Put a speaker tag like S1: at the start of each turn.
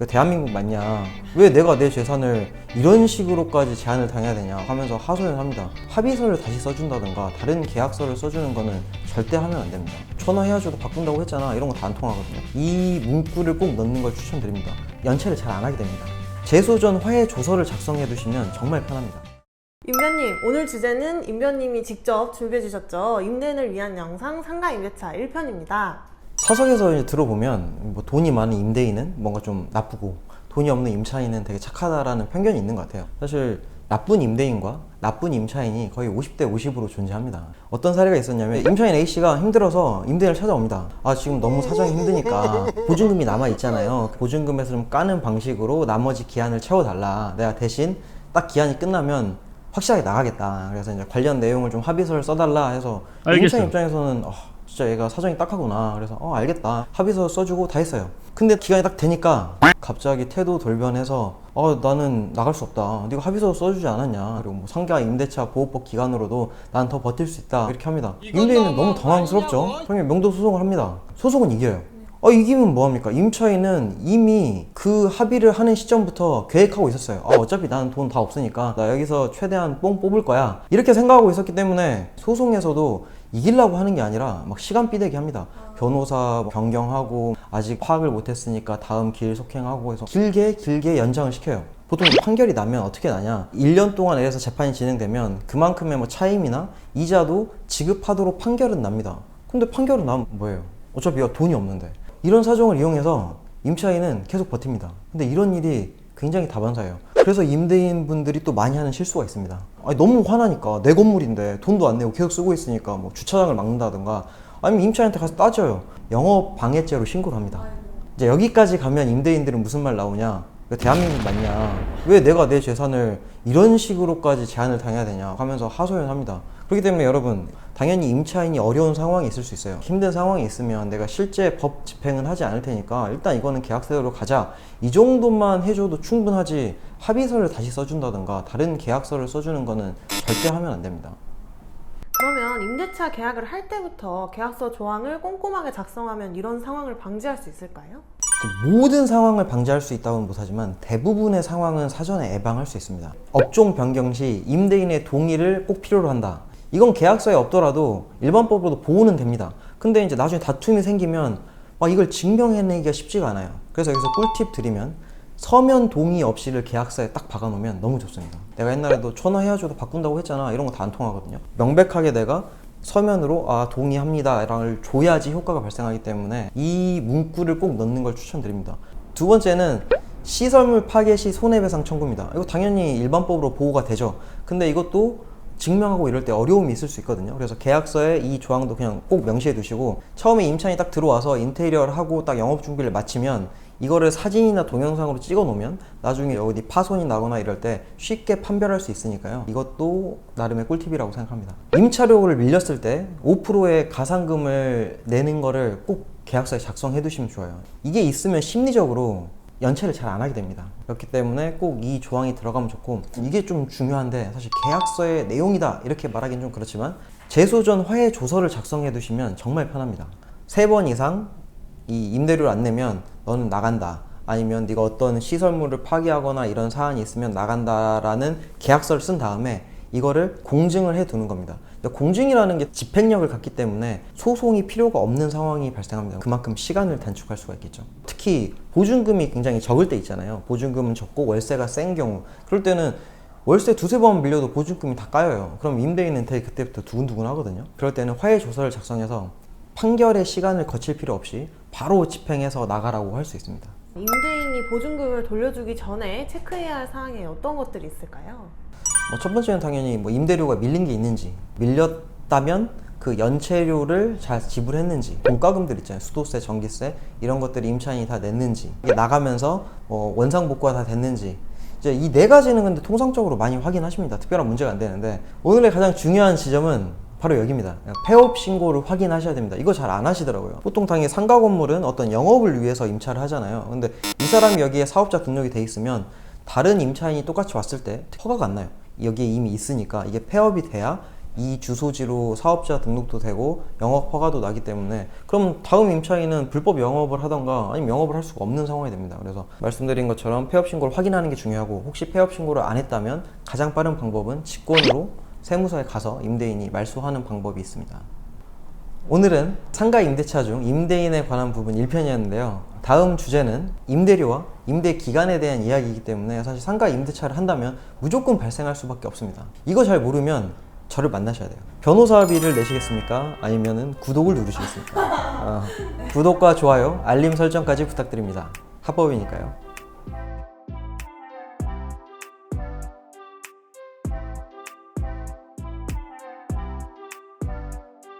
S1: 대한민국 맞냐? 왜 내가 내 재산을 이런 식으로까지 제한을 당해야 되냐 하면서 하소연을 합니다. 합의서를 다시 써준다든가 다른 계약서를 써주는 거는 절대 하면 안 됩니다. 전화 헤어져도 바꾼다고 했잖아. 이런 거 다 안 통하거든요. 이 문구를 꼭 넣는 걸 추천드립니다. 연체를 잘 안 하게 됩니다. 제소 전 화해 조서를 작성해 두시면 정말 편합니다.
S2: 임대님, 오늘 주제는 임대님이 직접 준비해 주셨죠. 임대인을 위한 영상 상가 임대차 1편입니다.
S1: 사석에서 이제 들어보면 뭐 돈이 많은 임대인은 뭔가 좀 나쁘고 돈이 없는 임차인은 되게 착하다라는 편견이 있는 것 같아요. 사실 나쁜 임대인과 나쁜 임차인이 거의 50대 50으로 존재합니다. 어떤 사례가 있었냐면 임차인 A씨가 힘들어서 임대인을 찾아옵니다. 아, 지금 너무 사정이 힘드니까 보증금이 남아있잖아요. 보증금에서 좀 까는 방식으로 나머지 기한을 채워달라. 내가 대신 딱 기한이 끝나면 확실하게 나가겠다. 그래서 이제 관련 내용을 좀 합의서를 써달라 해서 임차인 입장에서는 진짜 얘가 사정이 딱하구나. 그래서 알겠다. 합의서 써주고 다 했어요. 근데 기간이 딱 되니까 갑자기 태도 돌변해서 나는 나갈 수 없다. 네가 합의서 써주지 않았냐. 그리고 뭐 상가 임대차 보호법 기간으로도 난 더 버틸 수 있다. 이렇게 합니다. 임대인은 너무 당황스럽죠. 그러면 명도 소송을 합니다. 소송은 이겨요. 이기면 뭐합니까? 임차인은 이미 그 합의를 하는 시점부터 계획하고 있었어요. 어차피 나는 돈 다 없으니까 나 여기서 최대한 뽕 뽑을 거야. 이렇게 생각하고 있었기 때문에 소송에서도 이기려고 하는 게 아니라 막 시간 삐대기 합니다. 변호사 변경하고 아직 파악을 못했으니까 다음 기일 속행하고 해서 길게 연장을 시켜요. 보통 판결이 나면 어떻게 나냐? 1년 동안 애에서 재판이 진행되면 그만큼의 뭐 차임이나 이자도 지급하도록 판결은 납니다. 근데 판결은 나면 뭐예요? 어차피 돈이 없는데. 이런 사정을 이용해서 임차인은 계속 버팁니다. 근데 이런 일이 굉장히 다반사예요. 그래서 임대인 분들이 또 많이 하는 실수가 있습니다. 너무 화나니까 내 건물인데 돈도 안 내고 계속 쓰고 있으니까 뭐 주차장을 막는다든가 아니면 임차인한테 가서 따져요. 영업 방해죄로 신고를 합니다. 이제 여기까지 가면 임대인들은 무슨 말 나오냐? 대한민국 맞냐? 왜 내가 내 재산을 이런 식으로까지 제한을 당해야 되냐 하면서 하소연을 합니다. 그렇기 때문에 여러분, 당연히 임차인이 어려운 상황이 있을 수 있어요. 힘든 상황이 있으면 내가 실제 법 집행은 하지 않을 테니까 일단 이거는 계약서대로 가자. 이 정도만 해줘도 충분하지 합의서를 다시 써준다든가 다른 계약서를 써주는 거는 절대 하면 안 됩니다.
S2: 그러면 임대차 계약을 할 때부터 계약서 조항을 꼼꼼하게 작성하면 이런 상황을 방지할 수 있을까요?
S1: 모든 상황을 방지할 수 있다고는 못하지만 대부분의 상황은 사전에 예방할 수 있습니다. 업종 변경 시 임대인의 동의를 꼭 필요로 한다. 이건 계약서에 없더라도 일반법으로도 보호는 됩니다. 근데 이제 나중에 다툼이 생기면 이걸 증명해내기가 쉽지가 않아요. 그래서 여기서 꿀팁 드리면 서면 동의 없이를 계약서에 딱 박아놓으면 너무 좋습니다. 내가 옛날에도 전화 헤어져도 바꾼다고 했잖아. 이런 거 다 안 통하거든요. 명백하게 내가 서면으로 동의합니다 라를 줘야지 효과가 발생하기 때문에 이 문구를 꼭 넣는 걸 추천드립니다. 두 번째는 시설물 파괴 시 손해배상 청구입니다. 이거 당연히 일반법으로 보호가 되죠. 근데 이것도 증명하고 이럴 때 어려움이 있을 수 있거든요. 그래서 계약서에 이 조항도 그냥 꼭 명시해 두시고 처음에 임차인이 딱 들어와서 인테리어를 하고 딱 영업 준비를 마치면 이거를 사진이나 동영상으로 찍어 놓으면 나중에 어디 파손이 나거나 이럴 때 쉽게 판별할 수 있으니까요. 이것도 나름의 꿀팁이라고 생각합니다. 임차료를 밀렸을 때 5%의 가산금을 내는 거를 꼭 계약서에 작성해 두시면 좋아요. 이게 있으면 심리적으로 연체를 잘 안 하게 됩니다. 그렇기 때문에 꼭 이 조항이 들어가면 좋고, 이게 좀 중요한데 사실 계약서의 내용이다 이렇게 말하기는 좀 그렇지만 제소 전 화해 조서를 작성해 두시면 정말 편합니다. 3번 이상 이 임대료를 안 내면 너는 나간다, 아니면 네가 어떤 시설물을 파괴하거나 이런 사안이 있으면 나간다라는 계약서를 쓴 다음에 이거를 공증을 해 두는 겁니다. 공증이라는 게 집행력을 갖기 때문에 소송이 필요가 없는 상황이 발생합니다. 그만큼 시간을 단축할 수가 있겠죠. 특히 보증금이 굉장히 적을 때 있잖아요. 보증금은 적고 월세가 센 경우, 그럴 때는 월세 2-3번 밀려도 보증금이 다 까여요. 그럼 임대인은 되게 그때부터 두근두근 하거든요. 그럴 때는 화해 조서를 작성해서 판결의 시간을 거칠 필요 없이 바로 집행해서 나가라고 할 수 있습니다.
S2: 임대인이 보증금을 돌려주기 전에 체크해야 할 사항에 어떤 것들이 있을까요?
S1: 첫 번째는 당연히 임대료가 밀린 게 있는지, 밀렸다면 그 연체료를 잘 지불했는지, 공과금들 있잖아요. 수도세, 전기세 이런 것들이 임차인이 다 냈는지, 이게 나가면서 원상복구가 다 됐는지, 이제 이 4가지는 근데 통상적으로 많이 확인하십니다. 특별한 문제가 안 되는데 오늘의 가장 중요한 지점은 바로 여기입니다. 폐업 신고를 확인하셔야 됩니다. 이거 잘 안 하시더라고요. 보통 당연히 상가 건물은 어떤 영업을 위해서 임차를 하잖아요. 근데 이 사람이 여기에 사업자 등록이 돼 있으면 다른 임차인이 똑같이 왔을 때 허가가 안 나요. 여기에 이미 있으니까 이게 폐업이 돼야 이 주소지로 사업자 등록도 되고 영업 허가도 나기 때문에 그럼 다음 임차인은 불법 영업을 하던가 아니면 영업을 할 수가 없는 상황이 됩니다. 그래서 말씀드린 것처럼 폐업 신고를 확인하는 게 중요하고 혹시 폐업 신고를 안 했다면 가장 빠른 방법은 직권으로 세무서에 가서 임대인이 말소하는 방법이 있습니다. 오늘은 상가 임대차 중 임대인에 관한 부분 1편이었는데요. 다음 주제는 임대료와 임대 기간에 대한 이야기이기 때문에 사실 상가 임대차를 한다면 무조건 발생할 수밖에 없습니다. 이거 잘 모르면 저를 만나셔야 돼요. 변호사비를 내시겠습니까? 아니면은 구독을 누르시겠습니까? 구독과 좋아요, 알림 설정까지 부탁드립니다. 합법이니까요.